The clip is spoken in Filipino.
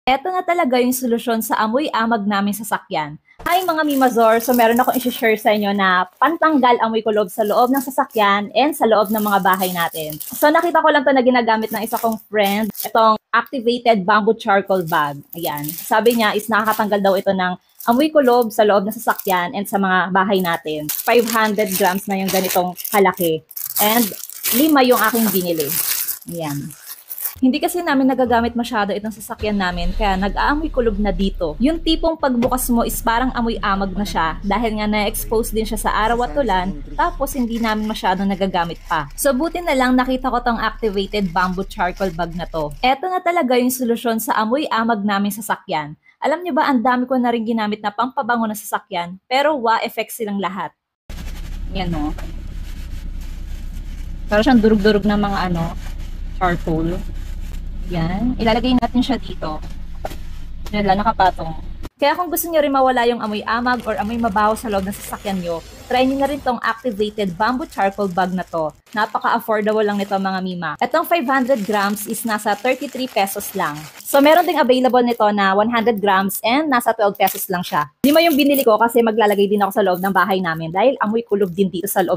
Eto na talaga yung solusyon sa amoy amag namin sasakyan. Hi mga Mimazor! So meron akong i-share sa inyo na pantanggal amoy kulob sa loob ng sasakyan and sa loob ng mga bahay natin. So nakita ko lang to na ginagamit ng isa kong friend, itong activated bamboo charcoal bag. Ayan. Sabi niya is nakakatanggal daw ito ng amoy kulob sa loob ng sasakyan and sa mga bahay natin. 500 grams na yung ganitong kalaki. And 5 yung aking binili. Ayan. Hindi kasi namin nagagamit masyado itong sasakyan namin kaya nag-aamoy kulob na dito. Yung tipong pagbukas mo is parang amoy amag na siya dahil nga na-expose din siya sa araw at ulan tapos hindi namin masyado nagagamit pa. So buti na lang nakita ko tong activated bamboo charcoal bag na to. Eto na talaga yung solusyon sa amoy amag naming sasakyan. Alam niyo ba ang dami ko na rin ginamit na pampabango ng sasakyan pero effect silang lahat. Yan o. Para siyang durug-durug ng mga charcoal. Yan. Ilalagay natin siya dito. Yan lang, nakapatong. Kaya kung gusto niyo rin mawala yung amoy amag or amoy mabaho sa loob ng sasakyan nyo, try niyo na rin tong activated bamboo charcoal bag na to. Napaka-affordable lang nito mga Mima. Itong 500 grams is nasa 33 pesos lang. So meron ding available nito na 100 grams and nasa 12 pesos lang siya. 5 yung binili ko kasi maglalagay din ako sa loob ng bahay namin dahil amoy kulob din dito sa loob.